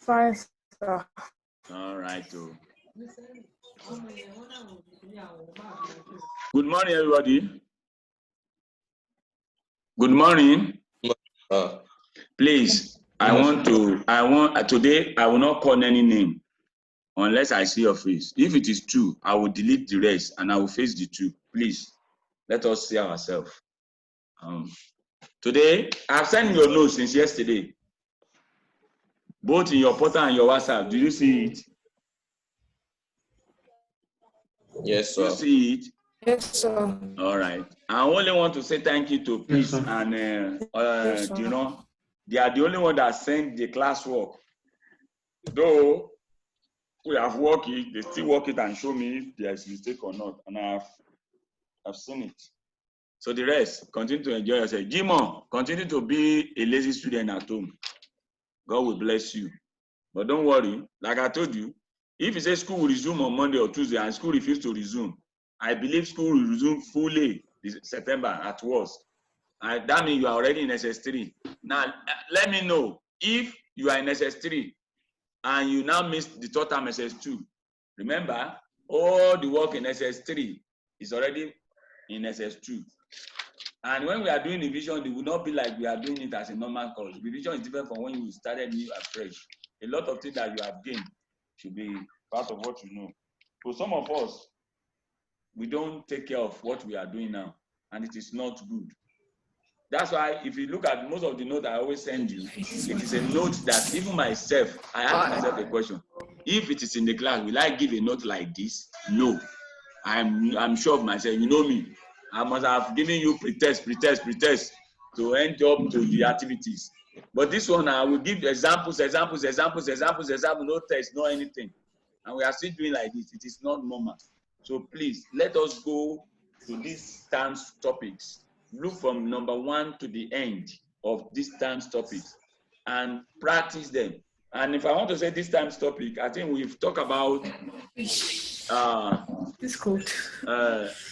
Fine, sir. All right. Good morning, everybody. Good morning. Please, today I will not call any name unless I see your face. If it is true, I will delete the rest and I will face the two. Please, let us see ourselves. Today, I've sent your notes since yesterday, both in your portal and your WhatsApp. Do you see it? Yes, sir. You see it? Yes, sir. All right. I only want to say thank you to Peace and you know, they are the only one that sent the classwork. Though we have worked it, they still work it and show me if there is mistake or not, and I've seen it. So the rest, continue to enjoy yourself. Jimon, continue to be a lazy student at home. God will bless you. But don't worry, like I told you, if you say school will resume on Monday or Tuesday and school refuses to resume, I believe school will resume fully this September at worst. That means you are already in SS3. Now, let me know if you are in SS3 and you now missed the third term SS2. Remember, all the work in SS3 is already in SS2. And when we are doing revision, it will not be like we are doing it as a normal course. Revision is different from when you started new afresh. A lot of things that you have gained should be part of what you know. For some of us, we don't take care of what we are doing now, and it is not good. That's why if you look at most of the notes I always send you, it is a note that even myself, I ask myself a question. If it is in the class, will I give a note like this? No. I'm sure of myself. You know me. I must have given you pretest to end up to the activities. But this one, I will give examples, no test, no anything. And we are still doing like this. It is not normal. So please, let us go to these terms topics. Look from number 1 to the end of these terms topics and practice them. And if I want to say this time's topic, I think we've talked about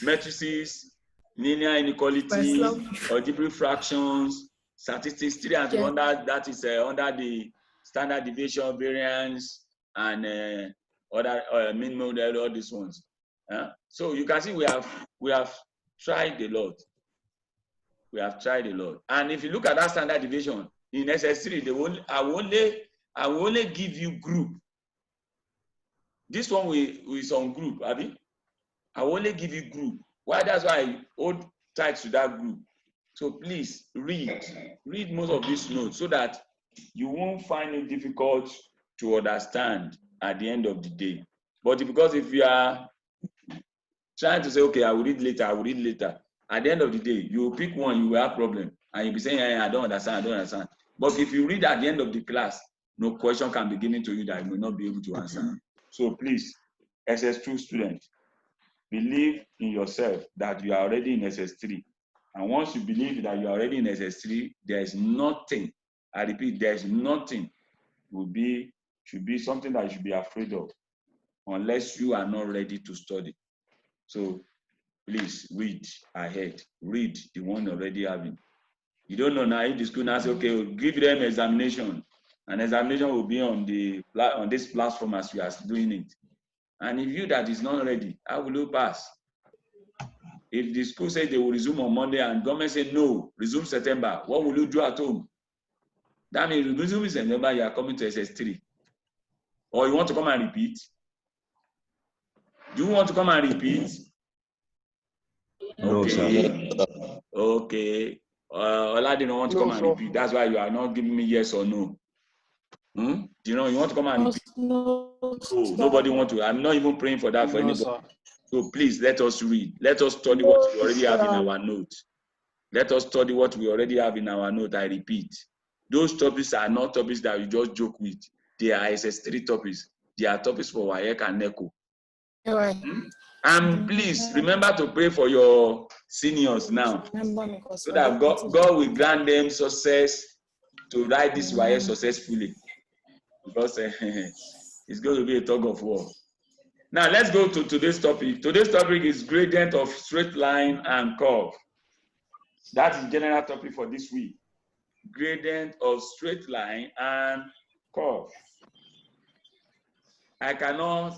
matrices, linear inequality, algebraic fractions, statistics 3 and 2 under that is under the standard deviation, variance, and other mean model, all these ones. So you can see we have tried a lot. We have tried a lot. And if you look at that standard deviation in SS3, I will only give you group. This one is on group, Abi. I will only give you group. Why? That's why I hold tight to that group. So please read most of these notes so that you won't find it difficult to understand at the end of the day. But because if you are trying to say, okay, I will read later, at the end of the day, you will pick one, you will have problem, and you'll be saying, hey, I don't understand. But if you read at the end of the class, no question can be given to you that you will not be able to answer. So please, SS2 students, believe in yourself that you are already in SS3. And once you believe that you are already in SS3, there is nothing, I repeat, there is nothing should be something that you should be afraid of unless you are not ready to study. So please read ahead. Read the one already having. You don't know now if the school now say, okay, we'll give them examination. An examination will be on this platform as we are doing it. And if you that is not ready, how will you pass? If the school says they will resume on Monday and government say no, resume September, what will you do at home? That means resume September, you are coming to SS3. Or you want to come and repeat? Do you want to come and repeat? No, okay. Okay. Ola didn't want to come and repeat. That's why you are not giving me yes or no. Do you know you want to come and repeat? No, nobody want to. I'm not even praying for that for anybody. Sir. So please let us read. Let us study what we already have in our note. Let us study what we already have in our note. I repeat. Those topics are not topics that you just joke with. They are SS3 topics. They are topics for WAEC and NECO. And please remember to pray for your seniors now, so that God will grant them success to write this WAEC successfully, because it's going to be a tug of war. Now let's go to today's topic. Today's topic is gradient of straight line and curve. That is the general topic for this week. Gradient of straight line and curve. I cannot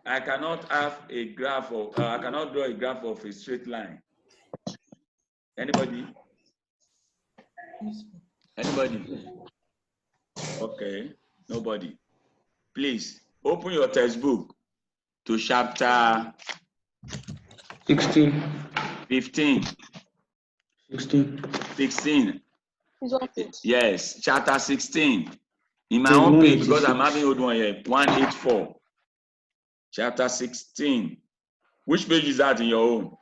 have a graph of, I cannot draw a graph of a straight line. Anybody? Anybody? Okay, nobody. Please open your textbook to chapter 16. 15. 16. 16. Yes, chapter 16. In my Page own page, because 186. I'm having old one here, 184. Chapter 16. Which page is that in your own?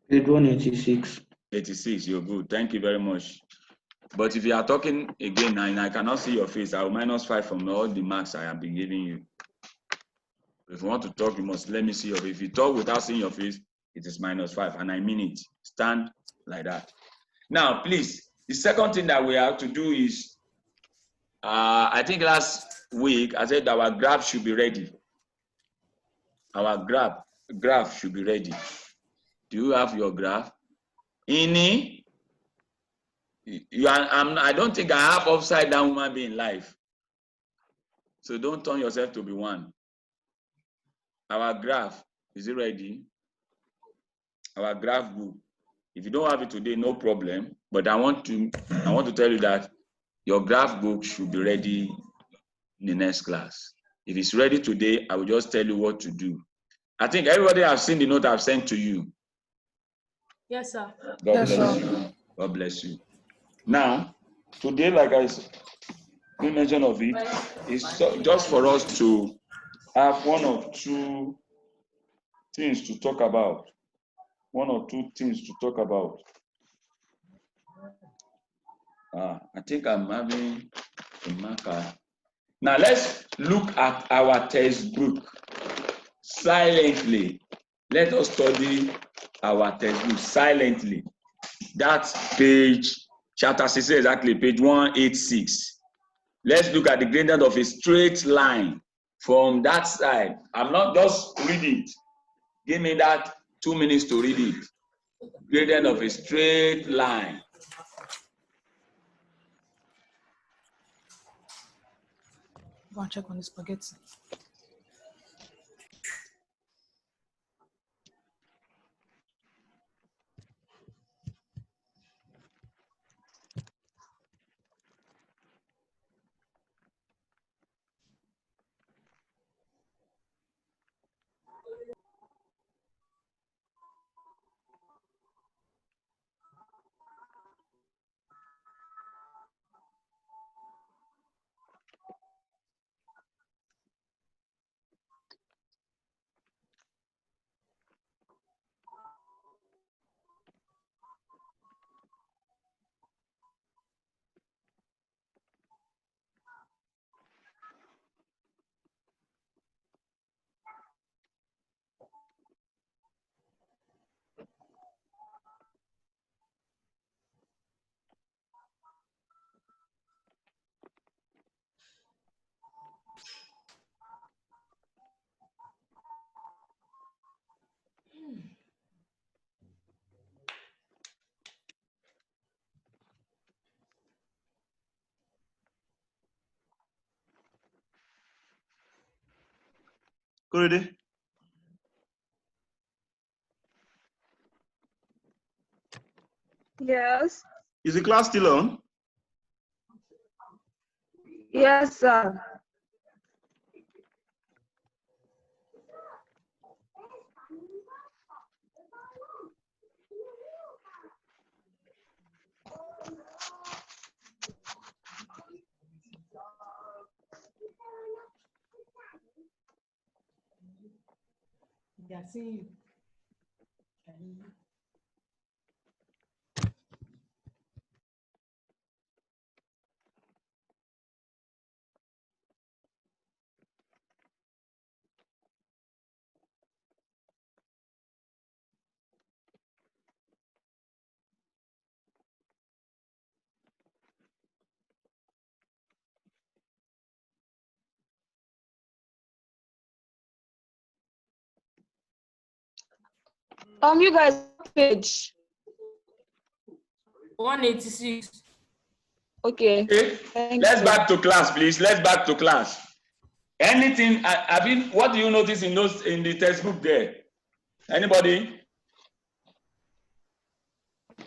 Page 186. 86, you're good. Thank you very much. But if you are talking again and I cannot see your face, I will -5 from all the marks I have been giving you. If you want to talk, you must let me see your face. If you talk without seeing your face, it is -5, and I mean it. Stand like that. Now, please, the second thing that we have to do is, I think last week I said our graph should be ready. Our graph should be ready. Do you have your graph? Ini, I don't think I have upside down human being in life. So don't turn yourself to be one. Our graph, is it ready? Our graph book. If you don't have it today, no problem. But I want to tell you that your graph book should be ready in the next class. If it's ready today, I will just tell you what to do. I think everybody has seen the note I've sent to you. Yes, sir. God bless you. God bless you. Now, today, like I made mention of it, it's just for us to have one or two things to talk about. I think I'm having a marker. Now let's look at our textbook silently. Let us study our textbook silently. That's page, chapter 16, exactly, page 186. Let's look at the gradient of a straight line from that side. I'm not just read it. Give me that 2 minutes to read it. Gradient of a straight line. Go and check on the spaghetti. Korede? Yes. Is the class still on? Yes, sir. They are seeing you. You guys page 186. Okay. Okay. Thank Let's you. back to class, please. Let's back to class. Anything? What do you notice in the textbook there? Anybody?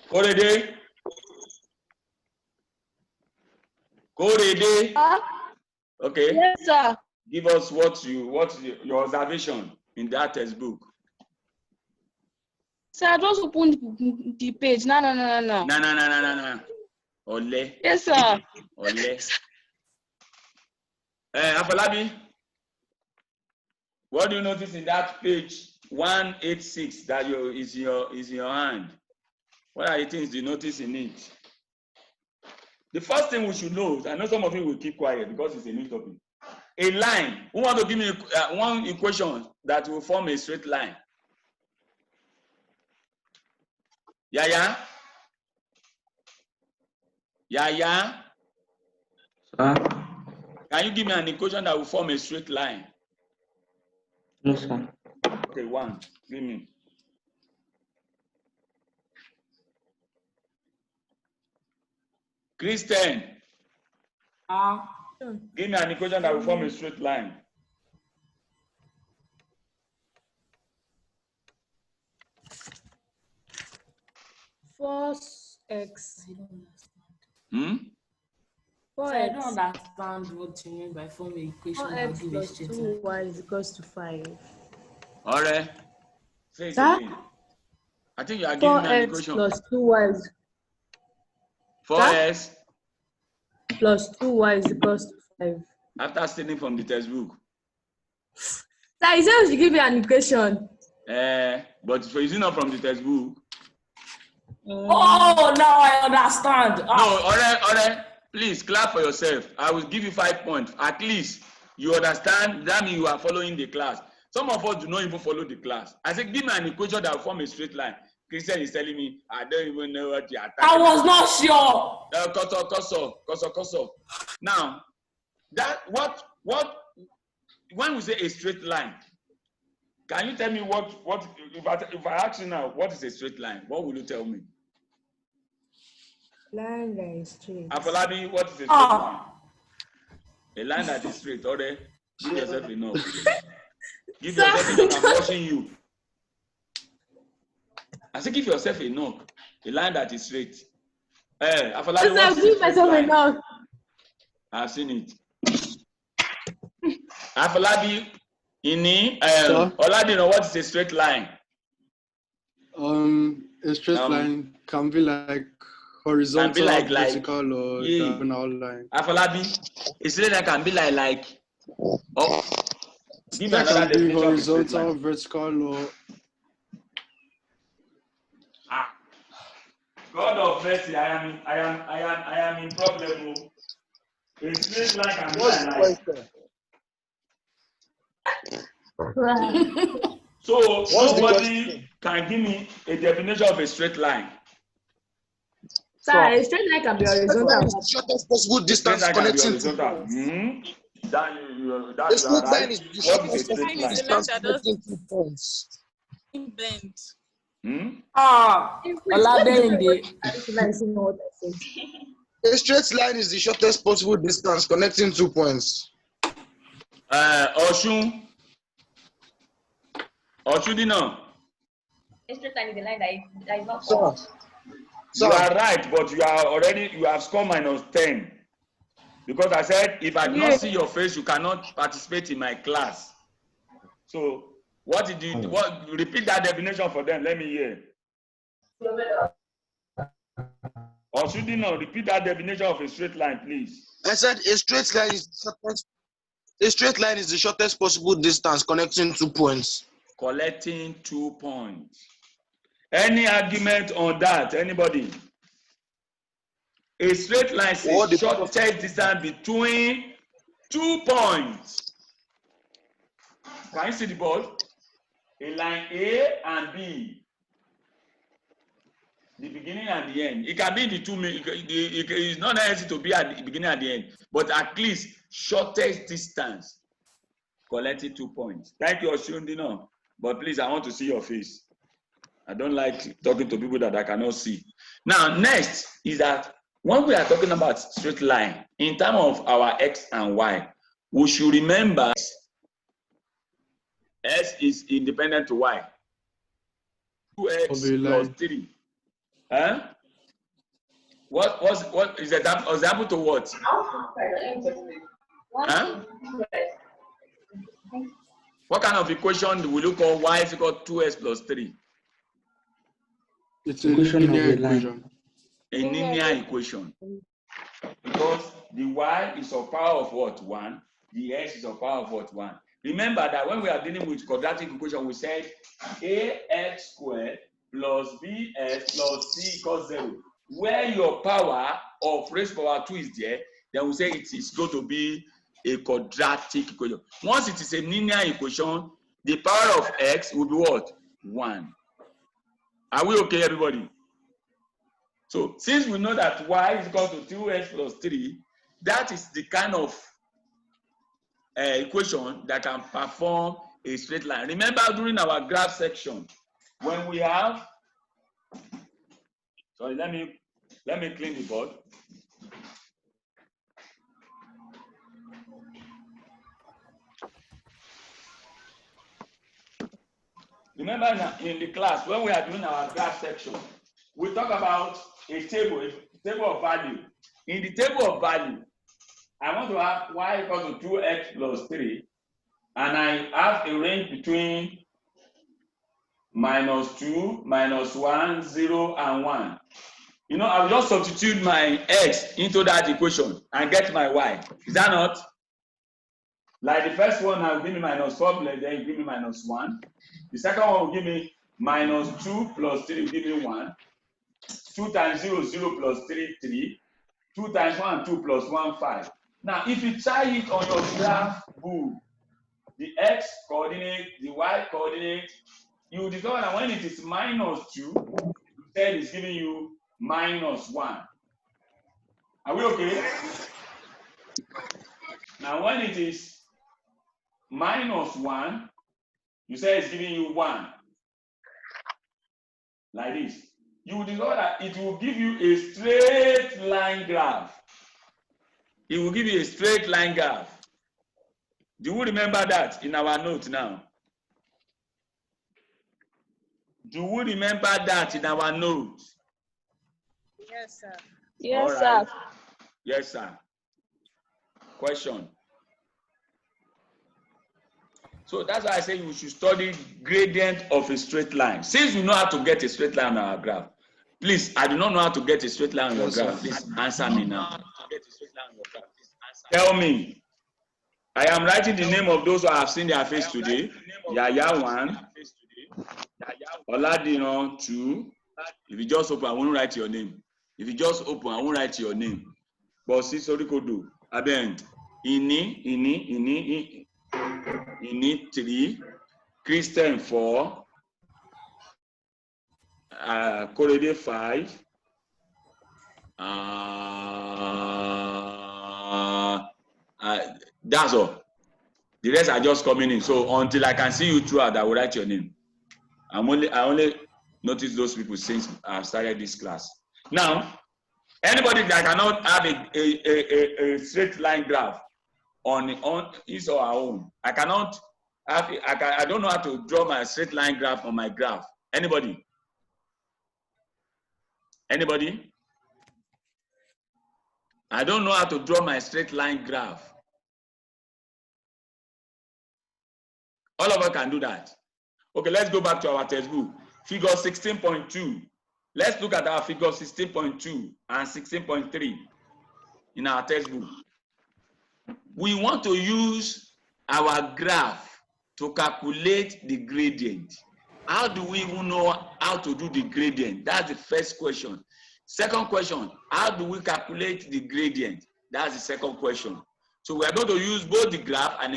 Korede? Korede? Okay. Yes, sir. Give us your observation in that textbook. Sir, I just opened the page. No. No. Ole. Yes, sir. Ole. Afolabi, what do you notice in that page 186 that is in your hand? What are the things you notice in it? The first thing we should know, I know some of you will keep quiet because it's a new topic. A line. Who want to give me one equation that will form a straight line? Yaya? Sir? Can you give me an equation that will form a straight line? No, sir. Okay, one. Give me. Christian. Give me an equation that will form a straight line. Force X. I don't understand. 4x. So I don't understand what you mean by form equation that 4x give a plus straight 2y line. is equals to 5. All right. Say it Sir? again. I think you are giving me an 4x equation. plus 2y is 4s plus 2y is equals to 5. after studying from the textbook. Sir, you said we should give you an equation. But is it not from the textbook? Oh, now I understand. No, all right. Please clap for yourself. I will give you 5 points. At least you understand. That means you are following the class. Some of us do not even follow the class. I said, give me an equation that will form a straight line. Christian is telling me, I don't even know what you are talking I was not sure. Koso. Now, when we say a straight line, can you tell me what if I ask you now, what is a straight line? What will you tell me? Line that is straight. Afolabi, what is a straight line? A line that is straight. Alright, give yourself enough. Give yourself enough. I'm watching you. I say give yourself enough. A line that is straight. Afolabi, what is a Give straight myself line? enough. I've seen it. Afolabi, Ini, Oladino, what is a straight line? A straight line can be like horizontal, like vertical, or diagonal line. Afolabi, a straight line can be like. Oh, give me That another can be definition of a straight horizontal, line. vertical, or God of mercy, I am in problem. A straight line can be like. So nobody can give me a definition of a straight line. Sir, a straight line can be horizontal. Shortest possible distance connecting two points. A straight line is the shortest possible line? distance connecting 2 points. Olabende. A straight line is the shortest possible distance connecting 2 points. Oshun Dino. A straight line is the line that is not forward. You are right, but you have scored -10. Because I said, if I do not see your face, you cannot participate in my class. So, what did you repeat that definition for them? Let me hear. Or should you not repeat that definition of a straight line, please? I said a straight line is the shortest possible distance connecting 2 points. Collecting 2 points. Any argument on that? Anybody? A straight line is the shortest distance between 2 points. Can you see the board? A line A and B. The beginning and the end. It can be in the two. It's not necessary to be at the beginning and the end, but at least shortest distance. Collecting 2 points. Thank you, Oshundino. But please, I want to see your face. I don't like talking to people that I cannot see. Now, next is that when we are talking about straight line, in terms of our x and y, we should remember s is independent to y. 2x plus 3. Huh? What is example to what? Huh? What kind of equation do we look at y is equal to 2x plus 3? It's a linear equation. A linear equation. Because the y is of power of what? 1. The x is of power of what? 1. Remember that when we are dealing with quadratic equation, we said ax squared plus bx plus c equals 0. Where your power of raised power 2 is there, then we say it is going to be a quadratic equation. Once it is a linear equation, the power of x will be what? 1. Are we okay, everybody? So since we know that y is equal to 2x plus 3, that is the kind of equation that can perform a straight line. Remember during our graph section, when we have, sorry, let me clean the board. Remember in the class, when we are doing our graph section, we talk about a table of value. In the table of value, I want to have y equal to 2x plus 3, and I have a range between -2, -1, 0, and 1. You know, I'll just substitute my x into that equation and get my y. Is that not? Like the first one, I'll give me -4, then you give me -1. The second one will give me -2 plus 3 will give me 1. 2 times 0, 0 plus 3, 3. 2 times 1, 2 plus 1, 5. Now, if you try it on your graph book, the x coordinate, the y coordinate, you will discover that when it is -2, instead it's giving you -1. Are we okay? Now, when it is -1, you say it's giving you 1. Like this. You will discover that it will give you a straight line graph. It will give you a straight line graph. Do we remember that in our note now? Do we remember that in our note? Yes, sir. Yes, right. sir. Yes, sir. Question. So that's why I say you should study gradient of a straight line. Since you know how to get a straight line on our graph, please, I do not know how to get a straight line on your graph. Please answer me now. Tell me. I am writing the name of those who have seen their face today. Yaya 1, Oladino 2. If you just open, I won't write your name. If you just open, I won't write your name. But see, sorry, Kodo. Aben, Ini 3, Christian 4, Korede 5, that's all. The rest are just coming in. So until I can see you throughout, I will write your name. I only notice those people since I started this class. Now, anybody that cannot have a straight line graph on his or her own, I cannot have. I don't know how to draw my straight line graph on my graph. Anybody? Anybody? I don't know how to draw my straight line graph. All of us can do that. Okay, let's go back to our textbook. Figure 16.2. Let's look at our figure 16.2 and 16.3 in our textbook. We want to use our graph to calculate the gradient. How do we even know how to do the gradient? That's the first question. Second question, how do we calculate the gradient? That's the second question. So we are going to use both the graph and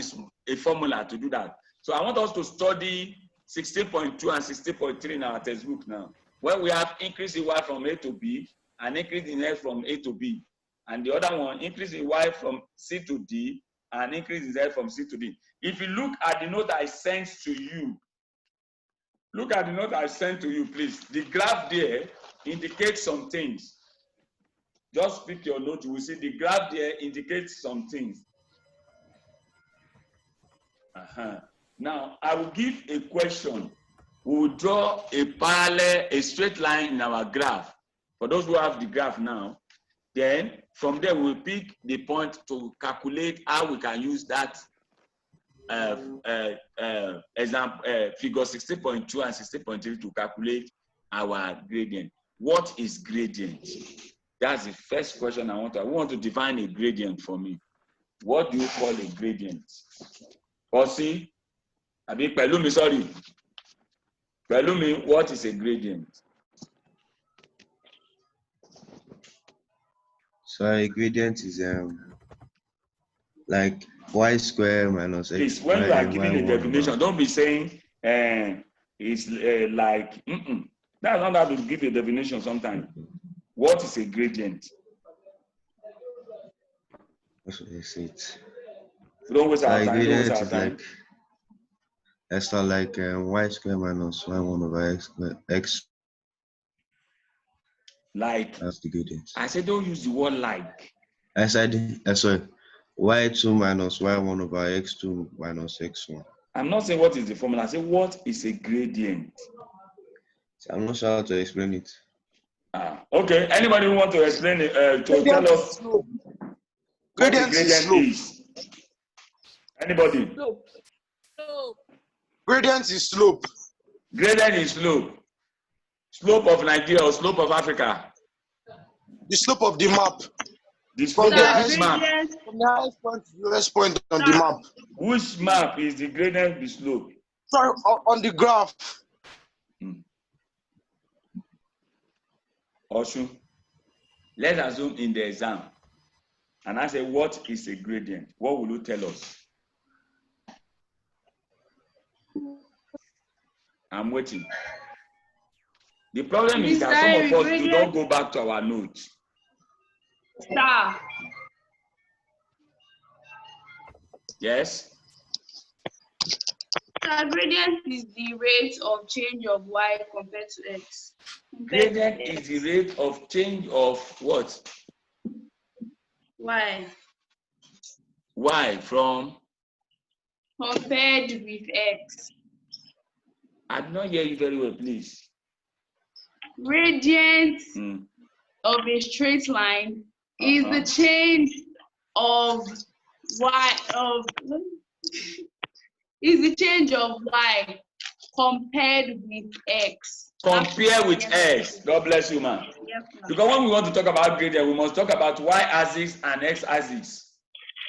a formula to do that. So I want us to study 16.2 and 16.3 in our textbook now. When we have increase in y from A to B and increase in x from A to B. And the other one, increase in y from C to D and increase in z from C to D. If you look at the note I sent to you, look at the note I sent to you, please. The graph there indicates some things. Just pick your note. You will see the graph there indicates some things. Now, I will give a question. We will draw a parallel, a straight line in our graph. For those who have the graph now, then from there we'll pick the point to calculate how we can use that example, figure 60.2 and 60.3 to calculate our gradient. What is gradient? That's the first question I want to define a gradient for me. What do you call a gradient? Percy, Pelumi, sorry. Pelumi, what is a gradient? So a gradient is like y square minus x. Please, when you are giving a definition, don't be saying it's like, that's not how to give a definition sometimes. What is a gradient? That's what I said. Don't waste our time. Gradient is like, it's not like y square minus y1 over x. Like, that's the gradient. I said don't use the word like. I said, sorry, y2 minus y1 over x2 minus x1. I'm not saying what is the formula. I say what is a gradient. I'm not sure how to explain it. Okay. Anybody who want to explain it, to tell us what the gradient is? Anybody? Slope. Gradient is slope. Gradient is slope. Slope of Nigeria or slope of Africa? The slope of the map. The slope of which map? From the highest point to the lowest point on the map. Which map is the gradient the slope? Sorry, on the graph. Oshun, let's assume in the exam, and I say, what is a gradient? What will you tell us? I'm waiting. The problem is that some of us do not go back to our notes. Star. Yes? The gradient is the rate of change of y compared to x. Gradient is the rate of change of what? Y. Y from? Compared with x. I did not hear you very well, please. Gradient of a straight line is the change of y is the change of y compared with x. Compare with x. God bless you, man. Yes, because when we want to talk about gradient, we must talk about y-axis and x-axis.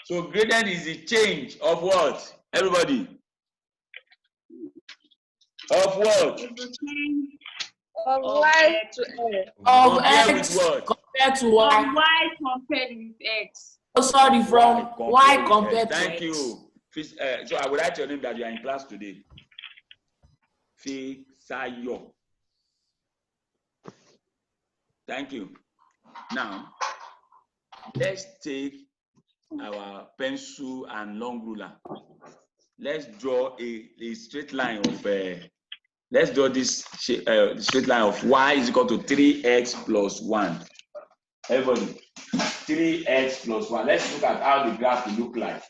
So gradient is the change of what? Everybody. Of what? Of y to x. Of Compare x with what? compared to y. From y compared with x. Oh, sorry, from y compared to x. Thank you. So I will write your name that you are in class today. Fisayo. Thank you. Now, let's take our pencil and long ruler. Let's draw a straight line of, let's draw this straight line of y is equal to 3x plus 1. Everybody, 3x plus 1. Let's look at how the graph will look like.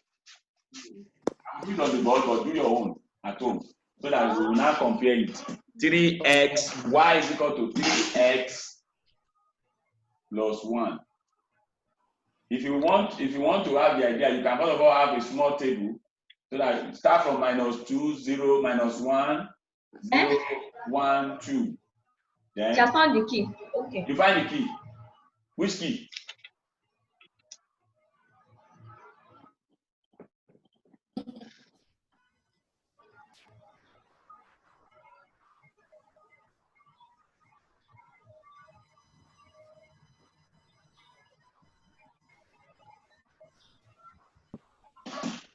Do it on the board, but do your own at home, so that we will now compare it. 3x, y is equal to 3x plus 1. If you want to have the idea, you can first of all have a small table, so that you start from -2, 0, -1, 0, 1, 2. Then Just found the key. Okay. you find the key. Which key?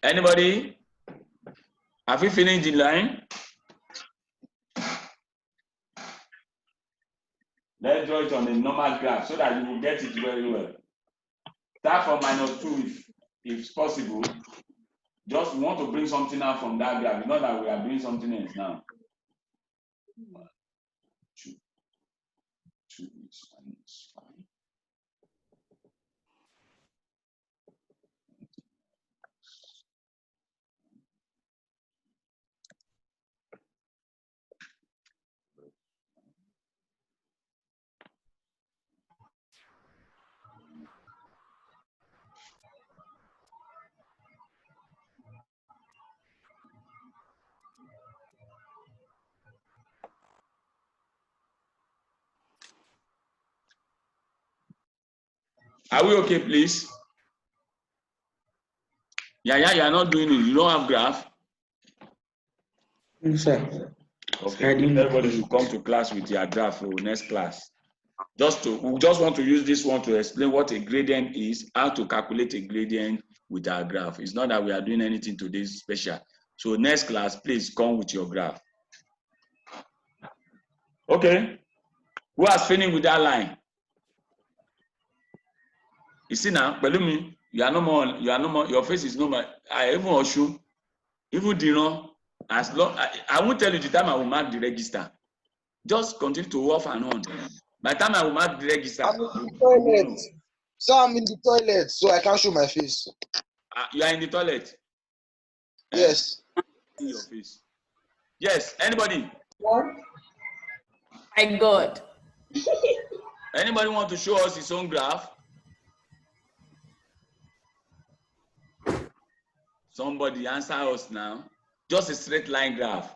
Anybody? Have you finished the line? Let's draw it on a normal graph so that you will get it very well. Start from -2 if possible. Just want to bring something out from that graph. Not that we are doing something else now. 2 is -5. Are we okay, please? Yeah, you are not doing it. You don't have graph? No, sir. Okay, I didn't. everybody should come to class with your graph for next class. We just want to use this one to explain what a gradient is, how to calculate a gradient with our graph. It's not that we are doing anything today special. So next class, please come with your graph. Okay. Who has finished with that line? You see now, Pelumi, you are no more, your face is no more. I even Oshu, even Dino, as long, I won't tell you the time I will mark the register. Just continue to off and on. By the time I will mark the register. I'm in the toilet. So I'm in the toilet, so I can't show my face. You are in the toilet? Yes. See your face. Yes, anybody? What? My God. Anybody want to show us his own graph? Somebody answer us now. Just a straight line graph.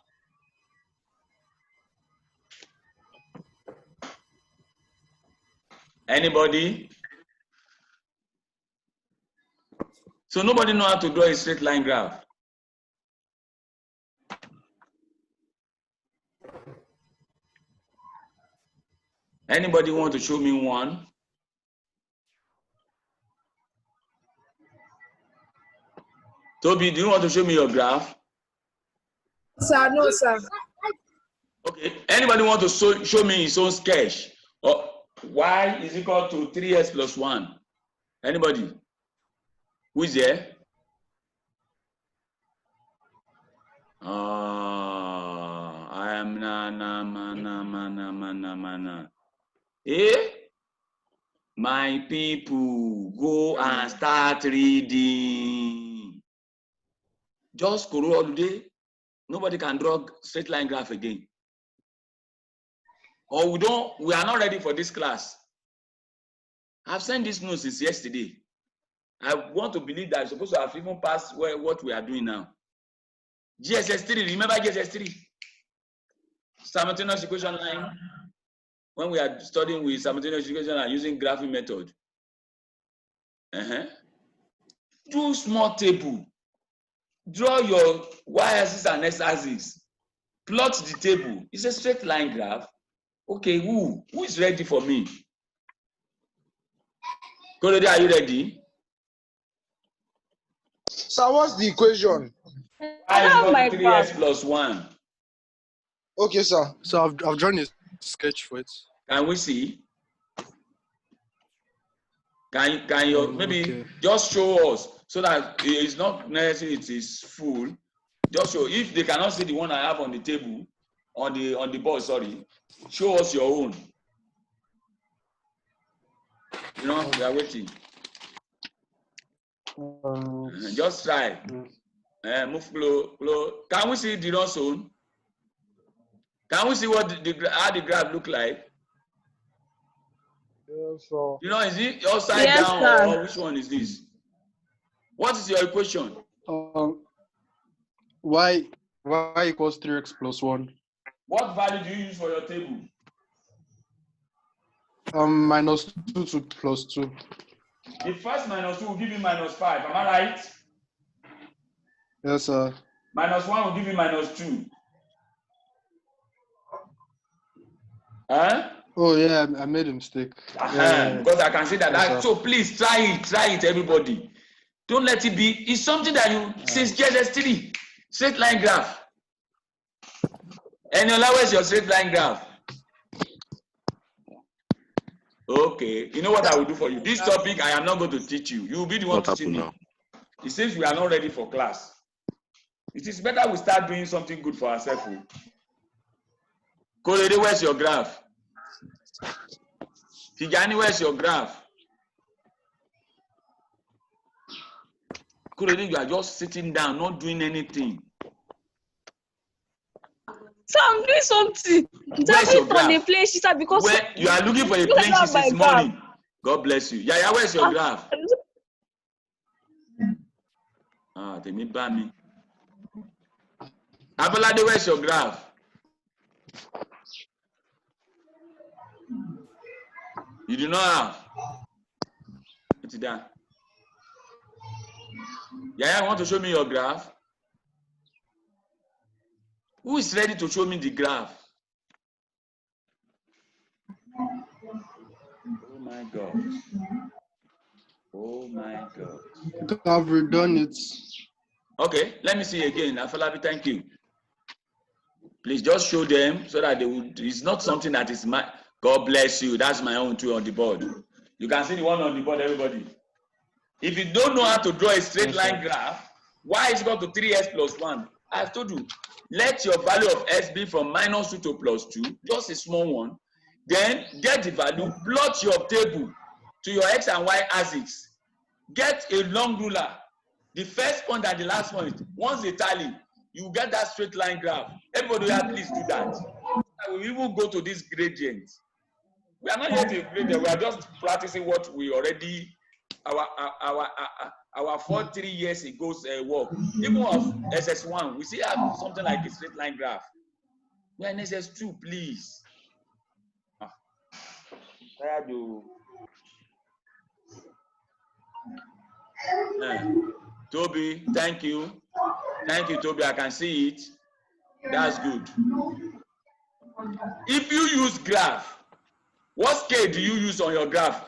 Anybody? So nobody know how to draw a straight line graph. Anybody want to show me one? Toby, do you want to show me your graph? Sir, no, sir. Okay. Anybody want to show me his own sketch? Y is equal to 3x plus 1. Anybody? Who is there? I am na. My people, go and start reading. Just Koro holiday. Nobody can draw straight line graph again. Or we are not ready for this class. I've sent this note since yesterday. I want to believe that I'm supposed to have even passed what we are doing now. GSS 3, remember GSS 3? Simultaneous equation line. When we are studying with simultaneous equation and using graphing method. Do small table. Draw your y-axis and x-axis. Plot the table. It's a straight line graph. Okay, who is ready for me? Korede, are you ready? So what's the equation? I have my 3x plus 1. Okay, sir. So I've drawn a sketch for it. Can we see? Can you maybe okay. Just show us so that it's not necessary it is full. Just show. If they cannot see the one I have on the table, on the board, sorry, show us your own. You know, we are waiting. Just try. Move close. Can we see the Dino's own? Can we see what how the graph look like? Yes, sir. You know, is it upside down or which one is this? What is your equation? Y equals 3x plus 1. What value do you use for your table? Minus 2 to plus 2. The first minus 2 will give you minus 5. Am I right? Yes, sir. Minus 1 will give you minus 2. Huh? Oh yeah, I made a mistake. Because I can see that. Yes, so please try it, everybody. Don't let it be. It's something that you since GSS3 straight line graph. And where's your straight line graph? Okay. You know what I will do for you? This topic I am not going to teach you. You will be the one teaching me. It seems we are not ready for class. It is better we start doing something good for ourselves. Korede, where's your graph? Tijani, where's your graph? Korede, you are just sitting down, not doing anything. So I'm doing something. Where's your graph? On the plane sheet because Where you are looking for a plane sheet this morning. God bless you. Yeah, where's your graph? They need by me. Abolade, where's your graph? You do not have. it down. Yeah, I want to show me your graph. Who is ready to show me the graph? Oh my God. Oh my God. I've redone it. Okay, let me see again. Afolabi, thank you. Please just show them so that they would. It's not something that is my. God bless you. That's my own too on the board. You can see the one on the board, everybody. If you don't know how to draw a straight line graph, y is equal to 3x plus 1. I've told you, let your value of x be from -2 to +2, just a small one. Then get the value, plot your table to your x and y axis. Get a long ruler. The first point and the last point, once they tally, you get that straight line graph. Everybody, please do that. We will go to this gradient. We are not yet in gradient. We are just practicing what we already our 4-3 years ago's work. Even of SS1, we still have something like a straight line graph. We are in SS2, please. Tired you. Toby, thank you. Thank you, Toby. I can see it. That's good. If you use graph, what scale do you use on your graph?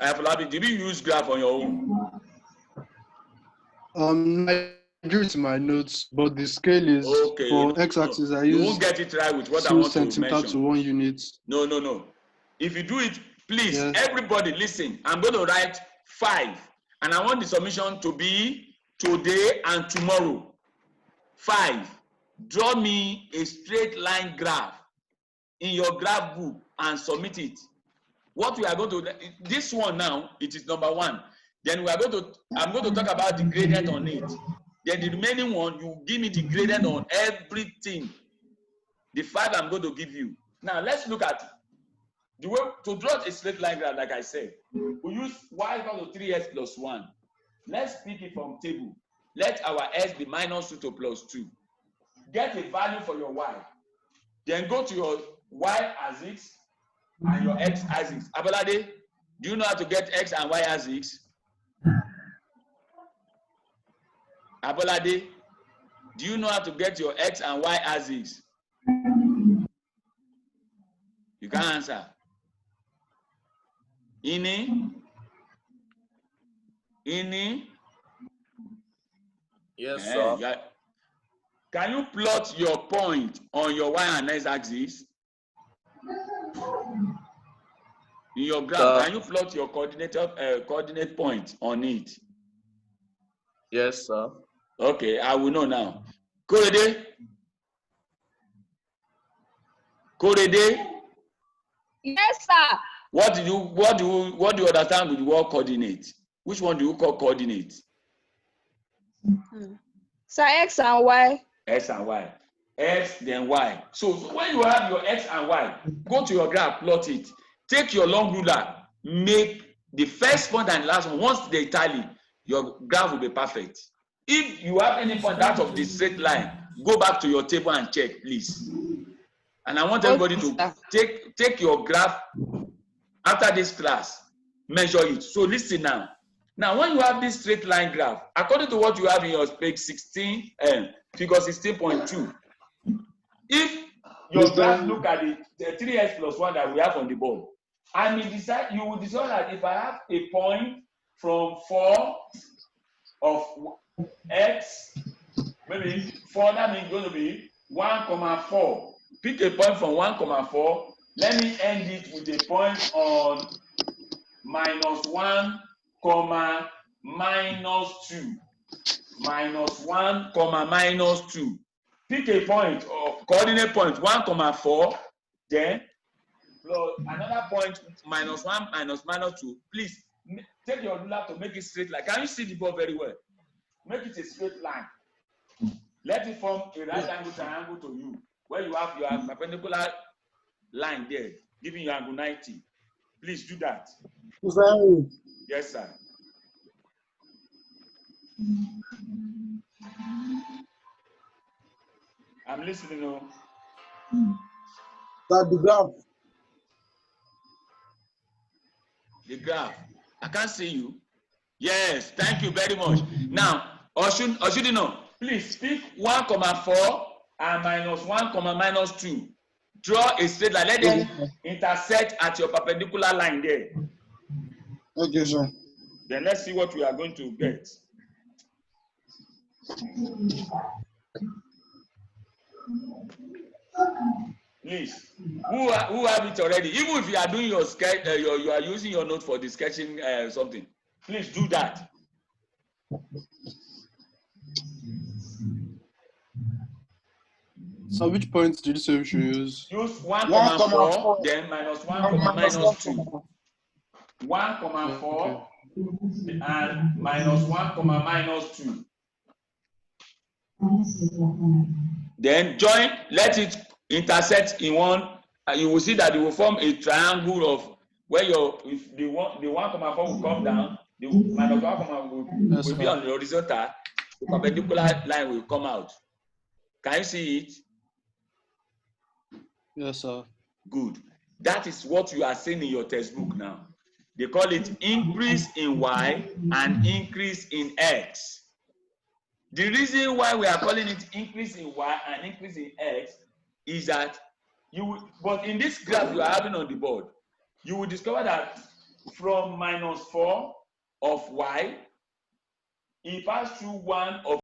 Did you use graph on your own? I drew it in my notes, but the scale is okay. for x-axis. I you use won't get it right with what I want to mention. to 1 unit. No. If you do it, please, yes. Everybody listen. I'm going to write 5, and I want the submission to be today and tomorrow. 5. Draw me a straight line graph in your graph book and submit it. What we are going to, this one now, it is number 1. Then we are going to, I'm going to talk about the gradient on it. Then the remaining one, you give me the gradient on everything. The 5 I'm going to give you. Now let's look at the way to draw a straight line graph. Like I said, we use y equal to 3x plus 1. Let's pick it from table. Let our x be -2 to +2. Get a value for your y. Then go to your y axis and your x axis. Abolade, do you know how to get x and y axis? Abolade, do you know how to get your x and y axis? You can't answer. Ini? Yes, sir. Yeah. Can you plot your point on your y and x axis? In your graph, can you plot your coordinate point on it? Yes, sir. Okay, I will know now. Korede? Yes, sir. What do you understand with the word coordinate? Which one do you call coordinate? So x and y. X and y. X then y. So when you have your x and y, go to your graph, plot it. Take your long ruler, make the first point and the last one. Once they tally, your graph will be perfect. If you have any point out of the straight line, go back to your table and check, please. And I want everybody to take your graph after this class, measure it. So listen now. Now, when you have this straight line graph, according to what you have in your page 16, figure 16.2, if your graph look at the 3x plus 1 that we have on the board, and you will decide that if I have a point from 4 of x, maybe 4, that means going to be 1,4. Pick a point from 1,4. Let me end it with a point on -1, -2. -1, -2. Pick a point or coordinate point 1,4, then plus another point -1 -2. Please take your ruler to make it straight line. Can you see the board very well? Make it a straight line. Let it form a right angle triangle to you, where you have your perpendicular line there, giving you angle 90. Please do that. Yes, sir. I'm listening. That the graph. The graph. I can't see you. Yes, thank you very much. Now, Oshudino, please pick 1,4 and minus 1, minus 2. Draw a straight line. Let them intersect at your perpendicular line there. Okay, sir. Then let's see what we are going to get. Please, who have it already? Even if you are doing your sketch, you are using your note for the sketching something. Please do that. So which points did you say we should use? Use 1,4, then minus 1, minus 2. 1,4 and minus 1, minus 2. Then join, let it intersect in one. You will see that it will form a triangle of where if the 1,4 will come down, the minus 1, will be on the horizontal, the perpendicular line will come out. Can you see it? Yes, sir. Good. That is what you are saying in your textbook now. They call it increase in Y and increase in X. The reason why we are calling it increase in Y and increase in X is that but in this graph you are having on the board, you will discover that from -4 of Y, it passed through 1 of